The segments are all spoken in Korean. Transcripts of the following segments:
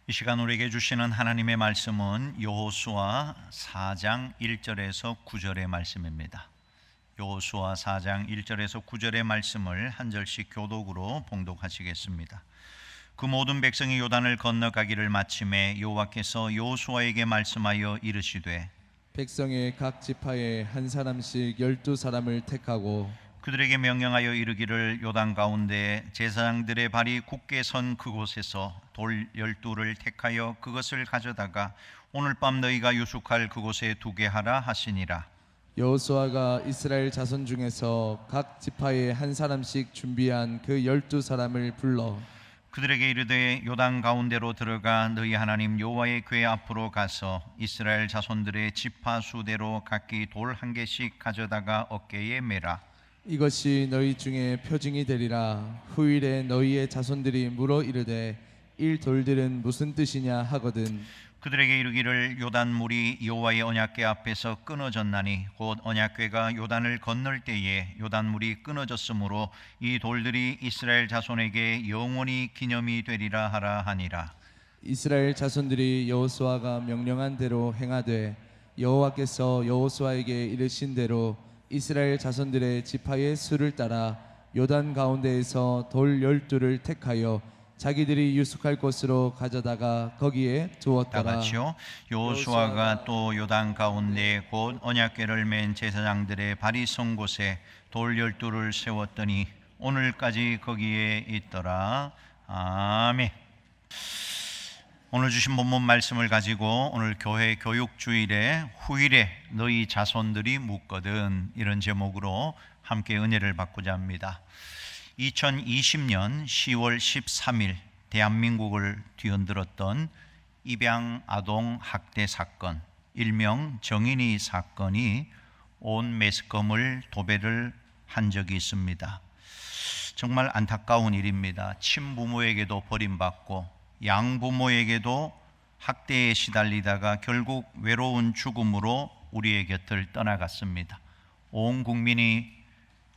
이 시간 우리에게 주시는 하나님의 말씀은 여호수아 4장 1절에서 9절의 말씀입니다. 여호수아 4장 1절에서 9절의 말씀을 한 절씩 교독으로 봉독하시겠습니다. 그 모든 백성이 요단을 건너가기를 마침에 여호와께서 여호수아에게 말씀하여 이르시되 백성의 각 지파에 한 사람씩 12사람을 택하고 그들에게 명령하여 이르기를 요단 가운데 제사장들의 발이 굳게 선 그곳에서 돌 12를 택하여 그것을 가져다가 오늘 밤 너희가 유숙할 그곳에 두게 하라 하시니라. 여호수아가 이스라엘 자손 중에서 각 지파에 한 사람씩 준비한 그 12사람을 불러 그들에게 이르되 요단 가운데로 들어가 너희 하나님 여호와의 궤 앞으로 가서 이스라엘 자손들의 지파 수대로 각기 돌 한 개씩 가져다가 어깨에 매라. 이것이 너희 중에 표징이 되리라. 후일에 너희의 자손들이 물어 이르되 이 돌들은 무슨 뜻이냐 하거든. 그들에게 이르기를 요단 물이 여호와의 언약궤 앞에서 끊어졌나니 곧 언약궤가 요단을 건널 때에 요단 물이 끊어졌으므로 이 돌들이 이스라엘 자손에게 영원히 기념이 되리라 하라 하니라. 이스라엘 자손들이 여호수아가 명령한 대로 행하되 여호와께서 여호수아에게 이르신 대로 이스라엘 자손들의 지파의 수를 따라 요단 가운데에서 돌 12를 택하여 자기들이 유숙할 곳으로 가져다가 거기에 두었더라. 다 같이요. 여호수아가 또 요단 가운데 곧 언약궤를 맨 제사장들의 발이 선 곳에 돌 12를 세웠더니 오늘까지 거기에 있더라. 아멘. 오늘 주신 본문 말씀을 가지고 오늘 교회 교육주일에 후일에 너희 자손들이 묻거든, 이런 제목으로 함께 은혜를 받고자 합니다. 2020년 10월 13일 대한민국을 뒤흔들었던 입양 아동 학대 사건, 일명 정인이 사건이 온 매스컴을 도배를 한 적이 있습니다. 정말 안타까운 일입니다. 친부모에게도 버림받고 양부모에게도 학대에 시달리다가 결국 외로운 죽음으로 우리의 곁을 떠나갔습니다. 온 국민이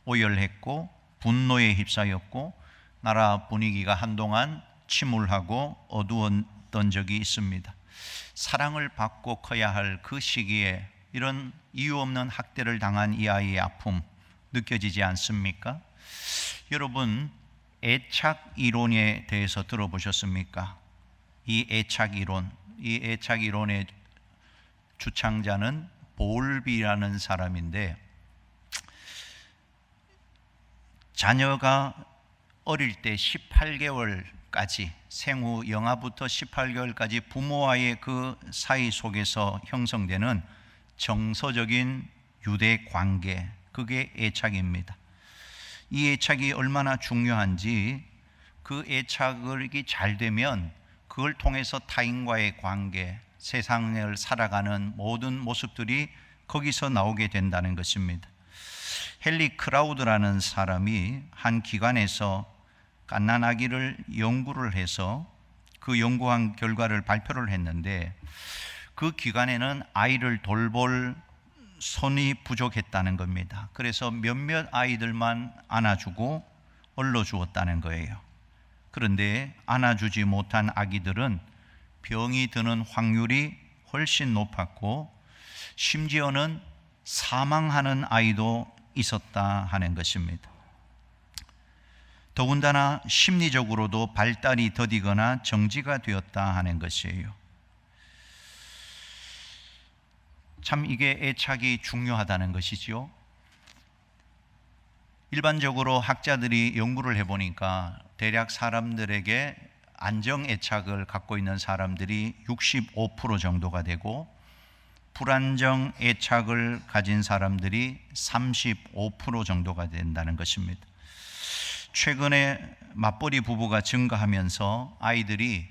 오열했고 분노에 휩싸였고 나라 분위기가 한동안 침울하고 어두웠던 적이 있습니다. 사랑을 받고 커야 할 그 시기에 이런 이유 없는 학대를 당한 이 아이의 아픔 느껴지지 않습니까? 여러분, 애착 이론에 대해서 들어보셨습니까? 이 애착 이론의 주창자는 볼비라는 사람인데, 자녀가 어릴 때 18개월까지, 생후 영아부터 18개월까지 부모와의 그 사이 속에서 형성되는 정서적인 유대 관계, 그게 애착입니다. 이 애착이 얼마나 중요한지, 그 애착이 잘 되면 그걸 통해서 타인과의 관계, 세상을 살아가는 모든 모습들이 거기서 나오게 된다는 것입니다. 헨리 크라우드라는 사람이 한 기관에서 갓난아기를 연구를 해서 그 연구한 결과를 발표를 했는데, 그 기관에는 아이를 돌볼 손이 부족했다는 겁니다. 그래서 몇몇 아이들만 안아주고 얼러주었다는 거예요. 그런데 안아주지 못한 아기들은 병이 드는 확률이 훨씬 높았고 심지어는 사망하는 아이도 있었다 하는 것입니다. 더군다나 심리적으로도 발달이 더디거나 정지가 되었다 하는 것이에요. 참 이게 애착이 중요하다는 것이지요. 일반적으로 학자들이 연구를 해보니까 대략 사람들에게 안정 애착을 갖고 있는 사람들이 65% 정도가 되고 불안정 애착을 가진 사람들이 35% 정도가 된다는 것입니다. 최근에 맞벌이 부부가 증가하면서 아이들이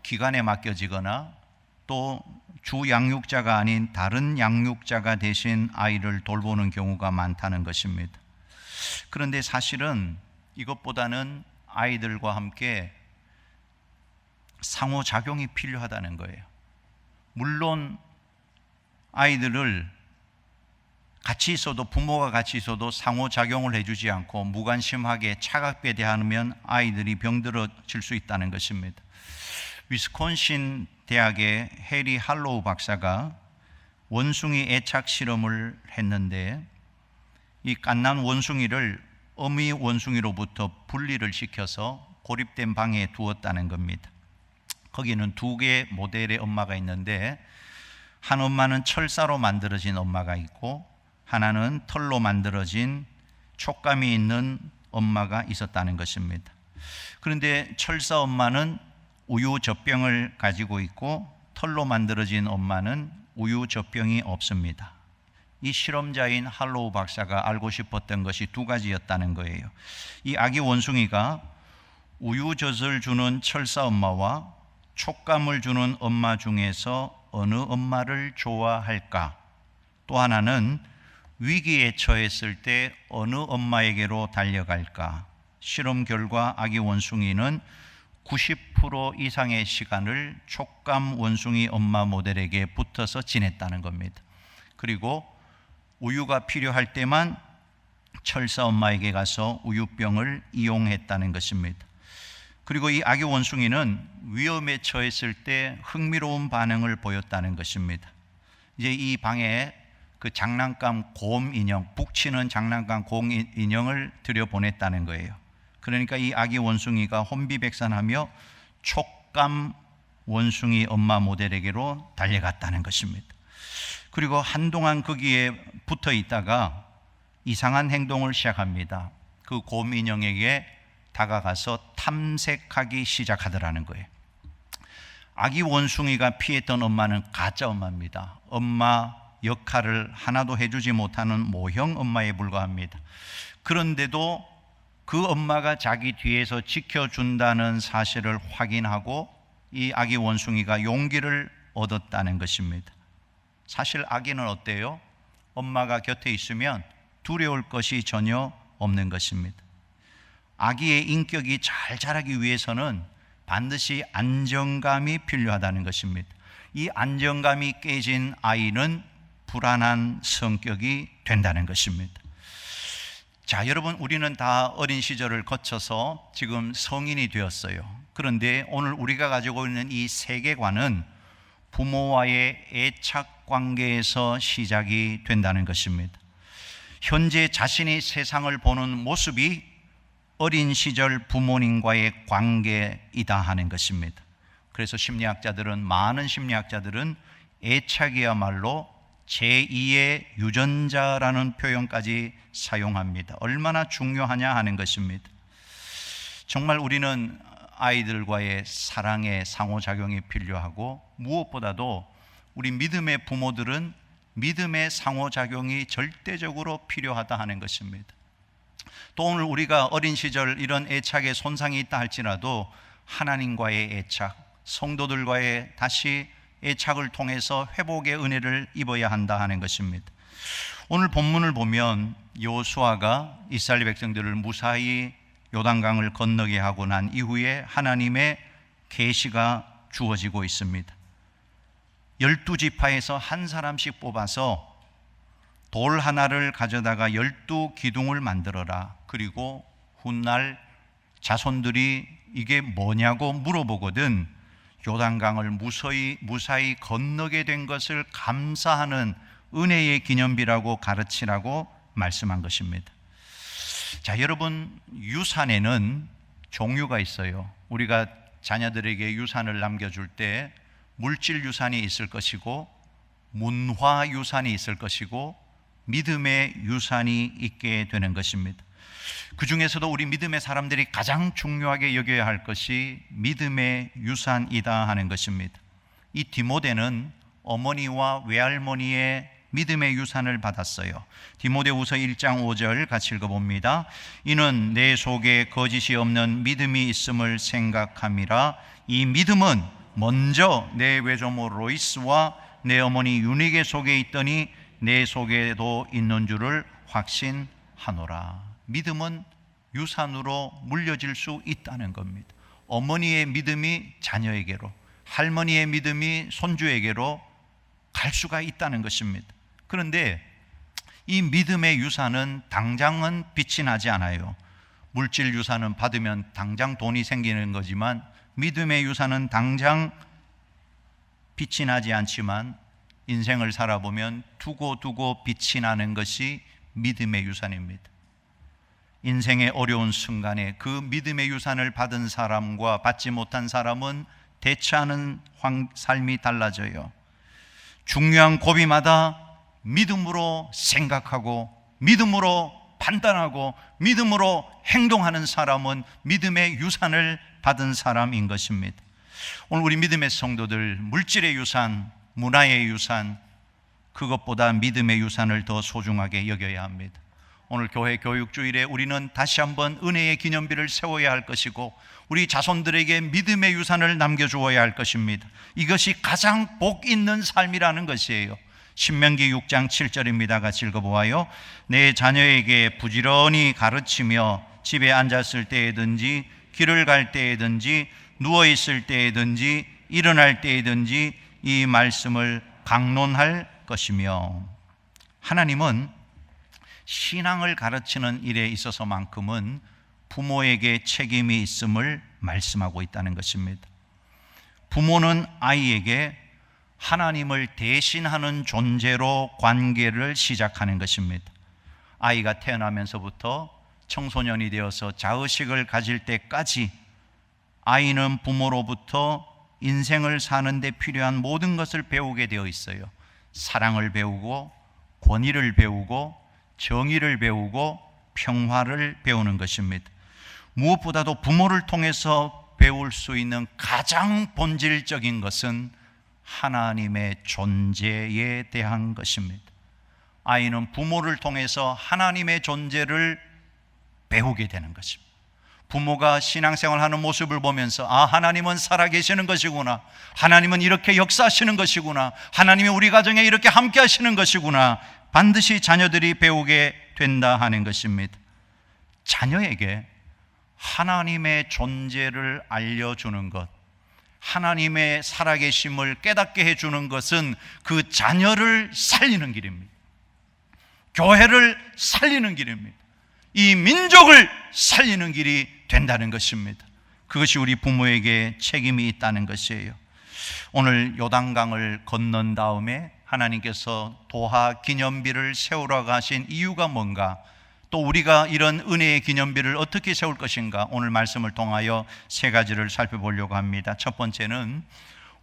기관에 맡겨지거나 또 주 양육자가 아닌 다른 양육자가 대신 아이를 돌보는 경우가 많다는 것입니다. 그런데 사실은 이것보다는 아이들과 함께 상호작용이 필요하다는 거예요. 물론 아이들을 같이 있어도, 부모가 같이 있어도 상호작용을 해주지 않고 무관심하게 차갑게 대하면 아이들이 병들어질 수 있다는 것입니다. 위스콘신 대학의 해리 할로우 박사가 원숭이 애착 실험을 했는데 이 갓난 원숭이를 어미 원숭이로부터 분리를 시켜서 고립된 방에 두었다는 겁니다. 거기는 두 개의 모델의 엄마가 있는데 한 엄마는 철사로 만들어진 엄마가 있고 하나는 털로 만들어진 촉감이 있는 엄마가 있었다는 것입니다. 그런데 철사 엄마는 우유젖병을 가지고 있고 털로 만들어진 엄마는 우유젖병이 없습니다. 이 실험자인 할로우 박사가 알고 싶었던 것이 두 가지였다는 거예요. 이 아기 원숭이가 우유젖을 주는 철사 엄마와 촉감을 주는 엄마 중에서 어느 엄마를 좋아할까? 또 하나는 위기에 처했을 때 어느 엄마에게로 달려갈까? 실험 결과 아기 원숭이는 90% 이상의 시간을 촉감 원숭이 엄마 모델에게 붙어서 지냈다는 겁니다. 그리고 우유가 필요할 때만 철사 엄마에게 가서 우유병을 이용했다는 것입니다. 그리고 이 아기 원숭이는 위험에 처했을 때 흥미로운 반응을 보였다는 것입니다. 이제 이 방에 그 장난감 곰 인형, 북치는 장난감 곰 인형을 들여보냈다는 거예요. 그러니까 이 아기 원숭이가 혼비백산하며 촉감 원숭이 엄마 모델에게로 달려갔다는 것입니다. 그리고 한동안 거기에 붙어 있다가 이상한 행동을 시작합니다. 그 곰 인형에게 다가가서 탐색하기 시작하더라는 거예요. 아기 원숭이가 피했던 엄마는 가짜 엄마입니다. 엄마 역할을 하나도 해주지 못하는 모형 엄마에 불과합니다. 그런데도 그 엄마가 자기 뒤에서 지켜준다는 사실을 확인하고 이 아기 원숭이가 용기를 얻었다는 것입니다. 사실 아기는 어때요? 엄마가 곁에 있으면 두려울 것이 전혀 없는 것입니다. 아기의 인격이 잘 자라기 위해서는 반드시 안정감이 필요하다는 것입니다. 이 안정감이 깨진 아이는 불안한 성격이 된다는 것입니다. 자, 여러분, 우리는 다 어린 시절을 거쳐서 지금 성인이 되었어요. 그런데 오늘 우리가 가지고 있는 이 세계관은 부모와의 애착 관계에서 시작이 된다는 것입니다. 현재 자신이 세상을 보는 모습이 어린 시절 부모님과의 관계이다 하는 것입니다. 그래서 많은 심리학자들은 애착이야말로 제2의 유전자라는 표현까지 사용합니다. 얼마나 중요하냐 하는 것입니다. 정말 우리는 아이들과의 사랑의 상호작용이 필요하고 무엇보다도 우리 믿음의 부모들은 믿음의 상호작용이 절대적으로 필요하다 하는 것입니다. 또 오늘 우리가 어린 시절 이런 애착에 손상이 있다 할지라도 하나님과의 애착, 성도들과의 다시 애착을 통해서 회복의 은혜를 입어야 한다 하는 것입니다. 오늘 본문을 보면 여호수아가 이스라엘 백성들을 무사히 요단강을 건너게 하고 난 이후에 하나님의 계시가 주어지고 있습니다. 12지파에서 한 사람씩 뽑아서 돌 하나를 가져다가 12기둥을 만들어라. 그리고 훗날 자손들이 이게 뭐냐고 물어보거든 요단강을 무사히 건너게 된 것을 감사하는 은혜의 기념비라고 가르치라고 말씀한 것입니다. 자, 여러분, 유산에는 종류가 있어요. 우리가 자녀들에게 유산을 남겨줄 때 물질 유산이 있을 것이고 문화 유산이 있을 것이고 믿음의 유산이 있게 되는 것입니다. 그 중에서도 우리 믿음의 사람들이 가장 중요하게 여겨야 할 것이 믿음의 유산이다 하는 것입니다. 이 디모데는 어머니와 외할머니의 믿음의 유산을 받았어요. 디모데후서 1장 5절 같이 읽어봅니다. 이는 내 속에 거짓이 없는 믿음이 있음을 생각함이라. 이 믿음은 먼저 내 외조모 로이스와 내 어머니 유니게 속에 있더니 내 속에도 있는 줄을 확신하노라. 믿음은 유산으로 물려질 수 있다는 겁니다. 어머니의 믿음이 자녀에게로, 할머니의 믿음이 손주에게로 갈 수가 있다는 것입니다. 그런데 이 믿음의 유산은 당장은 빛이 나지 않아요. 물질 유산은 받으면 당장 돈이 생기는 거지만 믿음의 유산은 당장 빛이 나지 않지만 인생을 살아보면 두고두고 빛이 나는 것이 믿음의 유산입니다. 인생의 어려운 순간에 그 믿음의 유산을 받은 사람과 받지 못한 사람은 대처하는 삶이 달라져요. 중요한 고비마다 믿음으로 생각하고 믿음으로 판단하고 믿음으로 행동하는 사람은 믿음의 유산을 받은 사람인 것입니다. 오늘 우리 믿음의 성도들, 물질의 유산, 문화의 유산, 그것보다 믿음의 유산을 더 소중하게 여겨야 합니다. 오늘 교회 교육주일에 우리는 다시 한번 은혜의 기념비를 세워야 할 것이고 우리 자손들에게 믿음의 유산을 남겨주어야 할 것입니다. 이것이 가장 복 있는 삶이라는 것이에요. 신명기 6장 7절입니다. 같이 읽어보아요. 내 자녀에게 부지런히 가르치며 집에 앉았을 때에든지 길을 갈 때에든지 누워있을 때에든지 일어날 때에든지 이 말씀을 강론할 것이며, 하나님은 신앙을 가르치는 일에 있어서만큼은 부모에게 책임이 있음을 말씀하고 있다는 것입니다. 부모는 아이에게 하나님을 대신하는 존재로 관계를 시작하는 것입니다. 아이가 태어나면서부터 청소년이 되어서 자의식을 가질 때까지 아이는 부모로부터 인생을 사는 데 필요한 모든 것을 배우게 되어 있어요. 사랑을 배우고 권위를 배우고 정의를 배우고 평화를 배우는 것입니다. 무엇보다도 부모를 통해서 배울 수 있는 가장 본질적인 것은 하나님의 존재에 대한 것입니다. 아이는 부모를 통해서 하나님의 존재를 배우게 되는 것입니다. 부모가 신앙생활하는 모습을 보면서 하나님은 살아계시는 것이구나, 하나님은 이렇게 역사하시는 것이구나, 하나님이 우리 가정에 이렇게 함께 하시는 것이구나, 반드시 자녀들이 배우게 된다 하는 것입니다. 자녀에게 하나님의 존재를 알려주는 것, 하나님의 살아계심을 깨닫게 해주는 것은 그 자녀를 살리는 길입니다. 교회를 살리는 길입니다. 이 민족을 살리는 길이 된다는 것입니다. 그것이 우리 부모에게 책임이 있다는 것이에요. 오늘 요단강을 건넌 다음에 하나님께서 도하 기념비를 세우라고 하신 이유가 뭔가, 또 우리가 이런 은혜의 기념비를 어떻게 세울 것인가, 오늘 말씀을 통하여 세 가지를 살펴보려고 합니다. 첫 번째는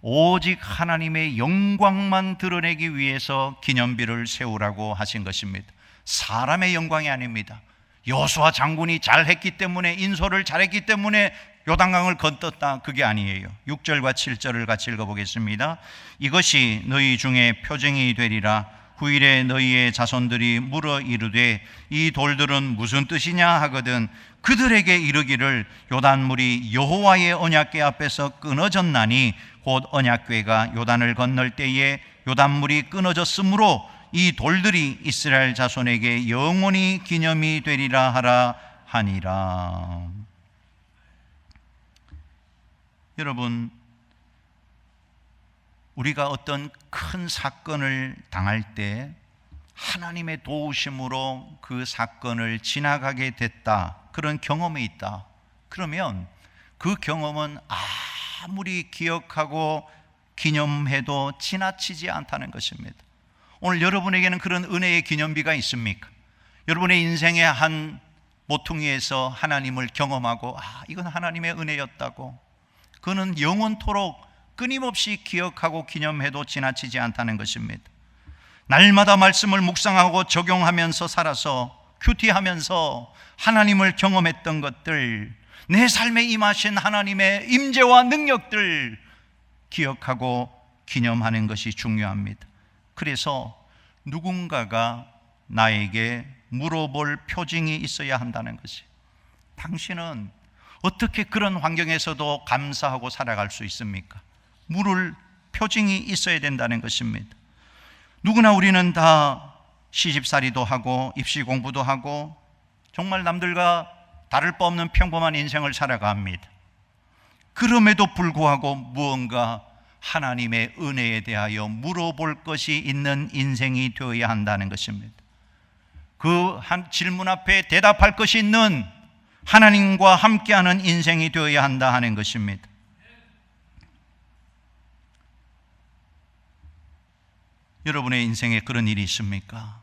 오직 하나님의 영광만 드러내기 위해서 기념비를 세우라고 하신 것입니다. 사람의 영광이 아닙니다. 여호수아 장군이 잘했기 때문에, 인솔을 잘했기 때문에 요단강을 건넜다, 그게 아니에요. 6절과 7절을 같이 읽어보겠습니다. 이것이 너희 중에 표징이 되리라. 후일에 너희의 자손들이 물어 이르되 이 돌들은 무슨 뜻이냐 하거든 그들에게 이르기를 요단물이 여호와의 언약궤 앞에서 끊어졌나니 곧 언약궤가 요단을 건널 때에 요단물이 끊어졌으므로 이 돌들이 이스라엘 자손에게 영원히 기념이 되리라 하라 하니라. 여러분, 우리가 어떤 큰 사건을 당할 때 하나님의 도우심으로 그 사건을 지나가게 됐다, 그런 경험이 있다, 그러면 그 경험은 아무리 기억하고 기념해도 지나치지 않다는 것입니다. 오늘 여러분에게는 그런 은혜의 기념비가 있습니까? 여러분의 인생의 한 모퉁이에서 하나님을 경험하고 이건 하나님의 은혜였다고, 그는 영원토록 끊임없이 기억하고 기념해도 지나치지 않다는 것입니다. 날마다 말씀을 묵상하고 적용하면서 살아서 큐티하면서 하나님을 경험했던 것들, 내 삶에 임하신 하나님의 임재와 능력들 기억하고 기념하는 것이 중요합니다. 그래서 누군가가 나에게 물어볼 표징이 있어야 한다는 것이, 당신은 어떻게 그런 환경에서도 감사하고 살아갈 수 있습니까? 물을 표징이 있어야 된다는 것입니다. 누구나 우리는 다 시집살이도 하고 입시 공부도 하고 정말 남들과 다를 바 없는 평범한 인생을 살아갑니다. 그럼에도 불구하고 무언가 하나님의 은혜에 대하여 물어볼 것이 있는 인생이 되어야 한다는 것입니다. 그 한 질문 앞에 대답할 것이 있는 하나님과 함께하는 인생이 되어야 한다 하는 것입니다. 여러분의 인생에 그런 일이 있습니까?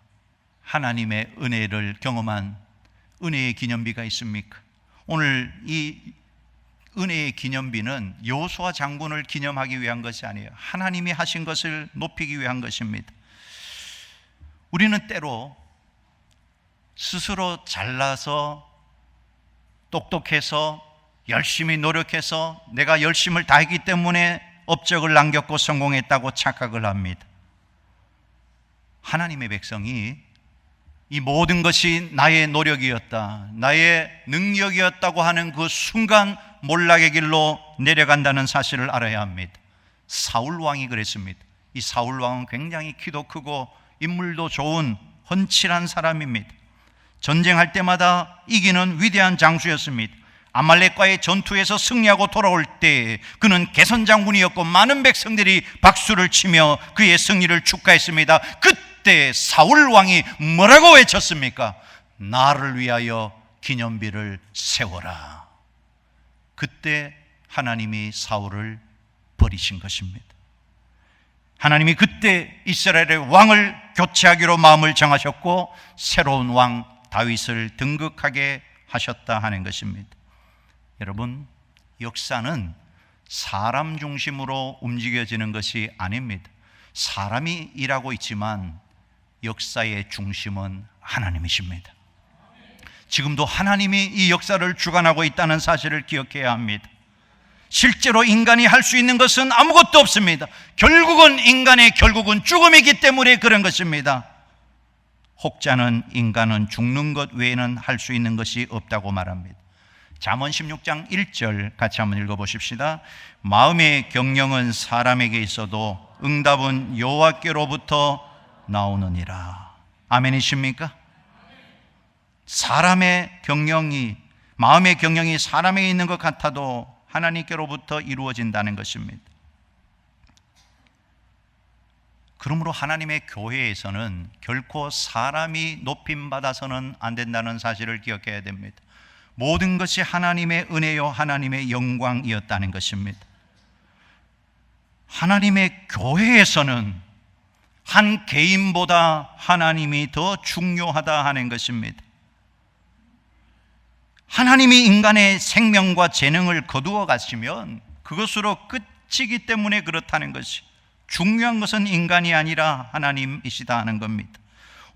하나님의 은혜를 경험한 은혜의 기념비가 있습니까? 오늘 이 은혜의 기념비는 여호수아 장군을 기념하기 위한 것이 아니에요. 하나님이 하신 것을 높이기 위한 것입니다. 우리는 때로 스스로 잘나서 똑똑해서 열심히 노력해서 내가 열심을 다했기 때문에 업적을 남겼고 성공했다고 착각을 합니다. 하나님의 백성이 이 모든 것이 나의 노력이었다, 나의 능력이었다고 하는 그 순간 몰락의 길로 내려간다는 사실을 알아야 합니다. 사울 왕이 그랬습니다. 이 사울 왕은 굉장히 키도 크고 인물도 좋은 헌칠한 사람입니다. 전쟁할 때마다 이기는 위대한 장수였습니다. 아말렉과의 전투에서 승리하고 돌아올 때 그는 개선장군이었고 많은 백성들이 박수를 치며 그의 승리를 축하했습니다. 그때 사울 왕이 뭐라고 외쳤습니까? 나를 위하여 기념비를 세워라. 그때 하나님이 사울을 버리신 것입니다. 하나님이 그때 이스라엘의 왕을 교체하기로 마음을 정하셨고 새로운 왕 다윗을 등극하게 하셨다 하는 것입니다. 여러분, 역사는 사람 중심으로 움직여지는 것이 아닙니다. 사람이 일하고 있지만 역사의 중심은 하나님이십니다. 지금도 하나님이 이 역사를 주관하고 있다는 사실을 기억해야 합니다. 실제로 인간이 할 수 있는 것은 아무것도 없습니다. 결국은 인간의 결국은 죽음이기 때문에 그런 것입니다. 혹자는 인간은 죽는 것 외에는 할 수 있는 것이 없다고 말합니다. 잠언 16장 1절 같이 한번 읽어보십시다. 마음의 경영은 사람에게 있어도 응답은 여호와께로부터 나오느니라. 아멘이십니까? 사람의 경영이, 마음의 경영이 사람에게 있는 것 같아도 하나님께로부터 이루어진다는 것입니다. 그러므로 하나님의 교회에서는 결코 사람이 높임받아서는 안 된다는 사실을 기억해야 됩니다. 모든 것이 하나님의 은혜요 하나님의 영광이었다는 것입니다. 하나님의 교회에서는 한 개인보다 하나님이 더 중요하다 하는 것입니다. 하나님이 인간의 생명과 재능을 거두어 가시면 그것으로 끝이기 때문에 그렇다는 것이, 중요한 것은 인간이 아니라 하나님이시다 하는 겁니다.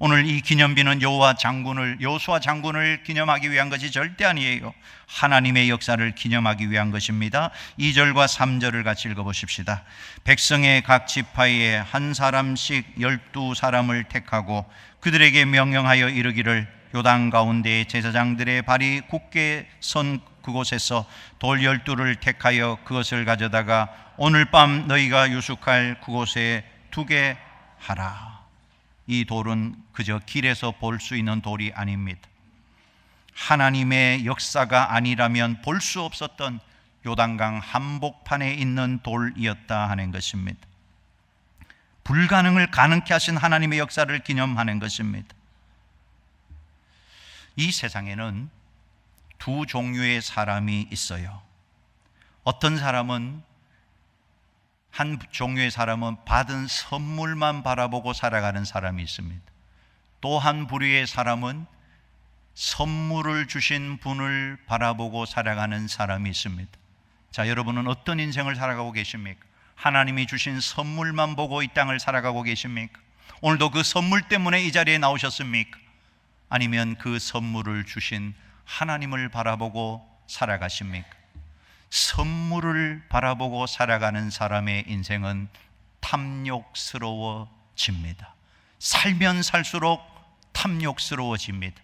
오늘 이 기념비는 여호수아 장군을 기념하기 위한 것이 절대 아니에요. 하나님의 역사를 기념하기 위한 것입니다. 2절과 3절을 같이 읽어보십시다. 백성의 각 지파에 한 사람씩 12사람을 택하고 그들에게 명령하여 이르기를 요단 가운데 제사장들의 발이 굳게 선 그곳에서 돌 12를 택하여 그것을 가져다가 오늘 밤 너희가 유숙할 그곳에 두게 하라. 이 돌은 그저 길에서 볼 수 있는 돌이 아닙니다. 하나님의 역사가 아니라면 볼 수 없었던 요단강 한복판에 있는 돌이었다 하는 것입니다. 불가능을 가능케 하신 하나님의 역사를 기념하는 것입니다. 이 세상에는 두 종류의 사람이 있어요. 어떤 사람은, 한 종류의 사람은 받은 선물만 바라보고 살아가는 사람이 있습니다. 또 한 부류의 사람은 선물을 주신 분을 바라보고 살아가는 사람이 있습니다. 자, 여러분은 어떤 인생을 살아가고 계십니까? 하나님이 주신 선물만 보고 이 땅을 살아가고 계십니까? 오늘도 그 선물 때문에 이 자리에 나오셨습니까? 아니면 그 선물을 주신 하나님을 바라보고 살아가십니까? 선물을 바라보고 살아가는 사람의 인생은 탐욕스러워집니다. 살면 살수록 탐욕스러워집니다.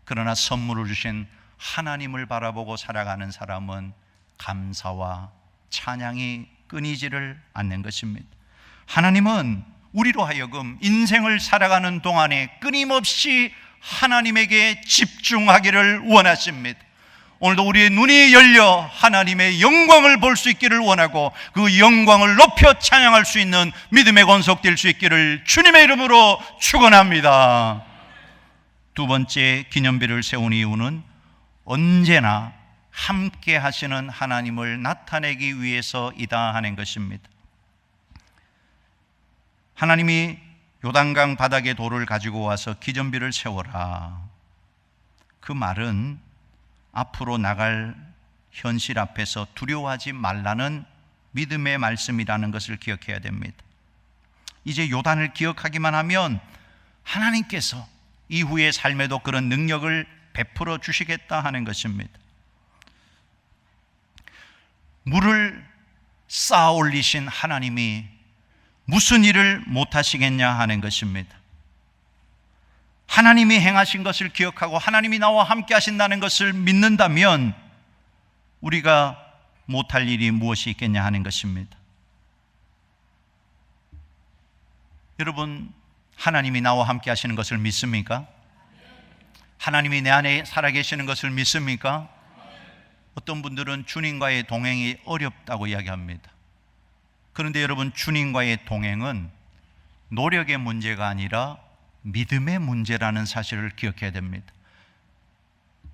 그러나 선물을 주신 하나님을 바라보고 살아가는 사람은 감사와 찬양이 끊이지를 않는 것입니다. 하나님은 우리로 하여금 인생을 살아가는 동안에 끊임없이 하나님에게 집중하기를 원하십니다. 오늘도 우리의 눈이 열려 하나님의 영광을 볼 수 있기를 원하고 그 영광을 높여 찬양할 수 있는 믿음의 권속 될 수 있기를 주님의 이름으로 축원합니다. 두 번째, 기념비를 세운 이유는 언제나 함께 하시는 하나님을 나타내기 위해서이다 하는 것입니다. 하나님이 요단강 바닥에 돌을 가지고 와서 기점비를 세워라. 그 말은 앞으로 나갈 현실 앞에서 두려워하지 말라는 믿음의 말씀이라는 것을 기억해야 됩니다. 이제 요단을 기억하기만 하면 하나님께서 이후의 삶에도 그런 능력을 베풀어 주시겠다 하는 것입니다. 물을 쌓아 올리신 하나님이 무슨 일을 못하시겠냐 하는 것입니다. 하나님이 행하신 것을 기억하고 하나님이 나와 함께 하신다는 것을 믿는다면 우리가 못할 일이 무엇이 있겠냐 하는 것입니다. 여러분, 하나님이 나와 함께 하시는 것을 믿습니까? 하나님이 내 안에 살아계시는 것을 믿습니까? 어떤 분들은 주님과의 동행이 어렵다고 이야기합니다. 그런데 여러분, 주님과의 동행은 노력의 문제가 아니라 믿음의 문제라는 사실을 기억해야 됩니다.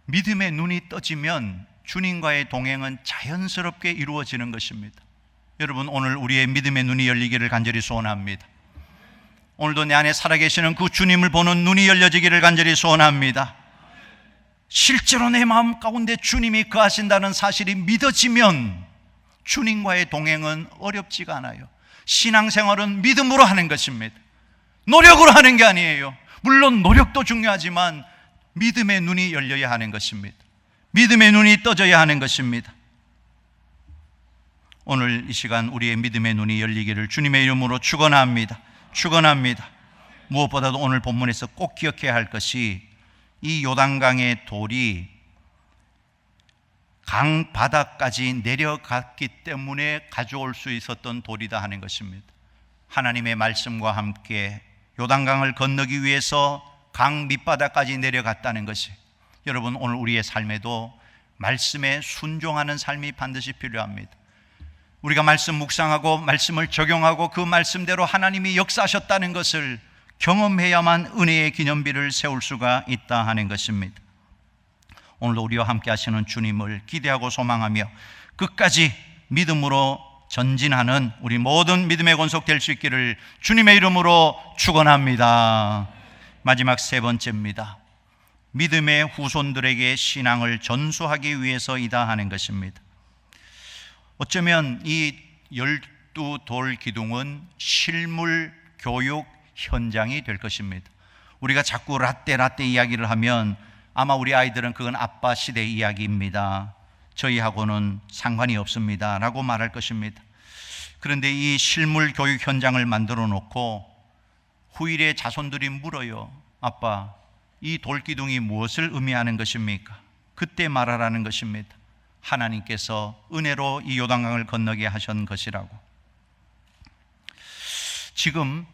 믿음의 눈이 떠지면 주님과의 동행은 자연스럽게 이루어지는 것입니다. 여러분, 오늘 우리의 믿음의 눈이 열리기를 간절히 소원합니다. 오늘도 내 안에 살아계시는 그 주님을 보는 눈이 열려지기를 간절히 소원합니다. 실제로 내 마음 가운데 주님이 거하신다는 사실이 믿어지면 주님과의 동행은 어렵지가 않아요. 신앙생활은 믿음으로 하는 것입니다. 노력으로 하는 게 아니에요. 물론 노력도 중요하지만 믿음의 눈이 열려야 하는 것입니다. 믿음의 눈이 떠져야 하는 것입니다. 오늘 이 시간 우리의 믿음의 눈이 열리기를 주님의 이름으로 축원합니다. 축원합니다. 무엇보다도 오늘 본문에서 꼭 기억해야 할 것이 이 요단강의 돌이 강 바닥까지 내려갔기 때문에 가져올 수 있었던 돌이다 하는 것입니다. 하나님의 말씀과 함께 요단강을 건너기 위해서 강 밑바닥까지 내려갔다는 것이, 여러분, 오늘 우리의 삶에도 말씀에 순종하는 삶이 반드시 필요합니다. 우리가 말씀 묵상하고 말씀을 적용하고 그 말씀대로 하나님이 역사하셨다는 것을 경험해야만 은혜의 기념비를 세울 수가 있다 하는 것입니다. 오늘도 우리와 함께 하시는 주님을 기대하고 소망하며 끝까지 믿음으로 전진하는 우리 모든 믿음의 권속 될 수 있기를 주님의 이름으로 축원합니다. 마지막 세 번째입니다. 믿음의 후손들에게 신앙을 전수하기 위해서이다 하는 것입니다. 어쩌면 이 12돌 기둥은 실물 교육 현장이 될 것입니다. 우리가 자꾸 라떼 이야기를 하면 아마 우리 아이들은 그건 아빠 시대 이야기입니다, 저희하고는 상관이 없습니다 라고 말할 것입니다. 그런데 이 실물 교육 현장을 만들어 놓고 후일의 자손들이 물어요. 아빠, 이 돌기둥이 무엇을 의미하는 것입니까? 그때 말하라는 것입니다. 하나님께서 은혜로 이 요단강을 건너게 하신 것이라고. 지금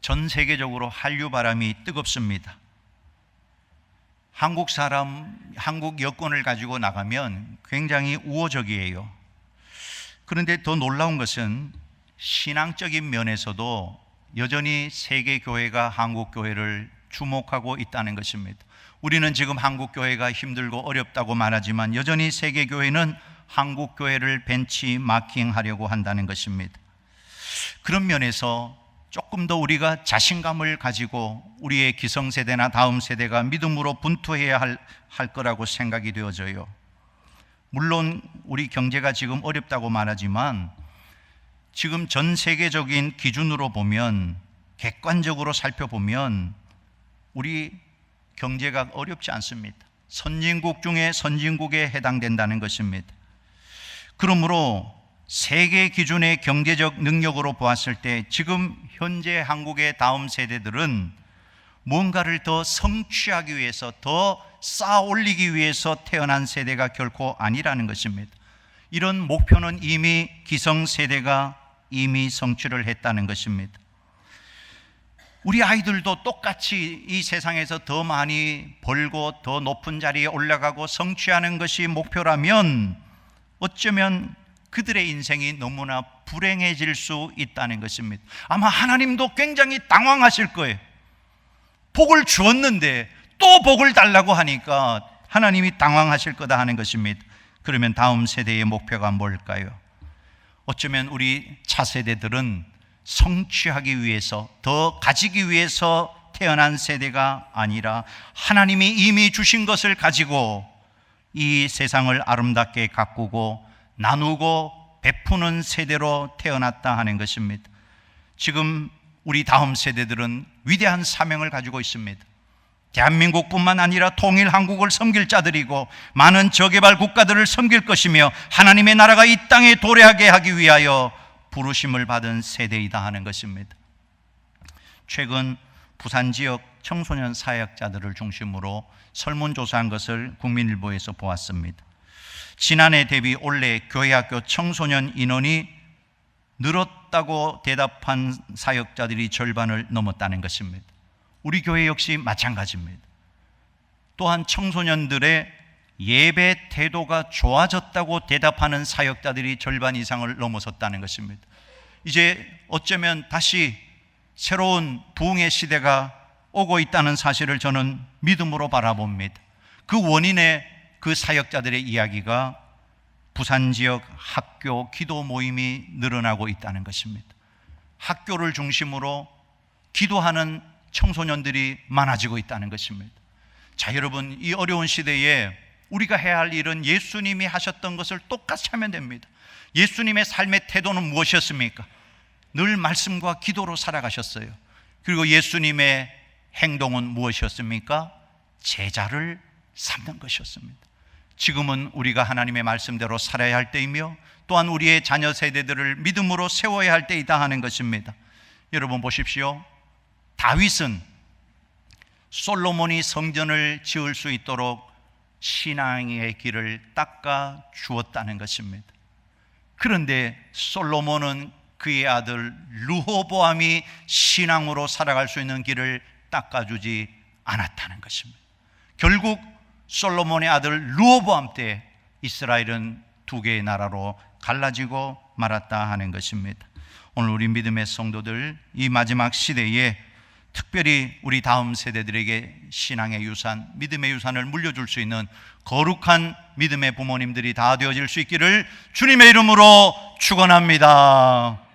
전 세계적으로 한류 바람이 뜨겁습니다. 한국 사람, 한국 여권을 가지고 나가면 굉장히 우호적이에요. 그런데 더 놀라운 것은 신앙적인 면에서도 여전히 세계 교회가 한국 교회를 주목하고 있다는 것입니다. 우리는 지금 한국 교회가 힘들고 어렵다고 말하지만 여전히 세계 교회는 한국 교회를 벤치마킹하려고 한다는 것입니다. 그런 면에서 조금 더 우리가 자신감을 가지고 우리의 기성세대나 다음 세대가 믿음으로 분투해야 할 거라고 생각이 되어져요. 물론 우리 경제가 지금 어렵다고 말하지만 지금 전 세계적인 기준으로 보면, 객관적으로 살펴보면 우리 경제가 어렵지 않습니다. 선진국 중에 선진국에 해당된다는 것입니다. 그러므로 세계 기준의 경제적 능력으로 보았을 때 지금 현재 한국의 다음 세대들은 뭔가를 더 성취하기 위해서, 더 쌓아 올리기 위해서 태어난 세대가 결코 아니라는 것입니다. 이런 목표는 이미 기성세대가 이미 성취를 했다는 것입니다. 우리 아이들도 똑같이 이 세상에서 더 많이 벌고 더 높은 자리에 올라가고 성취하는 것이 목표라면 어쩌면 그들의 인생이 너무나 불행해질 수 있다는 것입니다. 아마 하나님도 굉장히 당황하실 거예요. 복을 주었는데 또 복을 달라고 하니까 하나님이 당황하실 거다 하는 것입니다. 그러면 다음 세대의 목표가 뭘까요? 어쩌면 우리 차세대들은 성취하기 위해서, 더 가지기 위해서 태어난 세대가 아니라 하나님이 이미 주신 것을 가지고 이 세상을 아름답게 가꾸고 나누고 베푸는 세대로 태어났다 하는 것입니다. 지금 우리 다음 세대들은 위대한 사명을 가지고 있습니다. 대한민국뿐만 아니라 통일 한국을 섬길 자들이고 많은 저개발 국가들을 섬길 것이며 하나님의 나라가 이 땅에 도래하게 하기 위하여 부르심을 받은 세대이다 하는 것입니다. 최근 부산 지역 청소년 사역자들을 중심으로 설문조사한 것을 국민일보에서 보았습니다. 지난해 대비 올해 교회학교 청소년 인원이 늘었다고 대답한 사역자들이 절반을 넘었다는 것입니다. 우리 교회 역시 마찬가지입니다. 또한 청소년들의 예배 태도가 좋아졌다고 대답하는 사역자들이 절반 이상을 넘어섰다는 것입니다. 이제 어쩌면 다시 새로운 부흥의 시대가 오고 있다는 사실을 저는 믿음으로 바라봅니다. 그 원인의 그 사역자들의 이야기가 부산 지역 학교 기도 모임이 늘어나고 있다는 것입니다. 학교를 중심으로 기도하는 청소년들이 많아지고 있다는 것입니다. 자, 여러분, 이 어려운 시대에 우리가 해야 할 일은 예수님이 하셨던 것을 똑같이 하면 됩니다. 예수님의 삶의 태도는 무엇이었습니까? 늘 말씀과 기도로 살아가셨어요. 그리고 예수님의 행동은 무엇이었습니까? 제자를 삼는 것이었습니다. 지금은 우리가 하나님의 말씀대로 살아야 할 때이며 또한 우리의 자녀 세대들을 믿음으로 세워야 할 때이다 하는 것입니다. 여러분 보십시오. 다윗은 솔로몬이 성전을 지을 수 있도록 신앙의 길을 닦아 주었다는 것입니다. 그런데 솔로몬은 그의 아들 르호보암이 신앙으로 살아갈 수 있는 길을 닦아주지 않았다는 것입니다. 결국 솔로몬의 아들 르호보암 때 이스라엘은 두 개의 나라로 갈라지고 말았다 하는 것입니다. 오늘 우리 믿음의 성도들, 이 마지막 시대에 특별히 우리 다음 세대들에게 신앙의 유산, 믿음의 유산을 물려줄 수 있는 거룩한 믿음의 부모님들이 다 되어질 수 있기를 주님의 이름으로 축원합니다.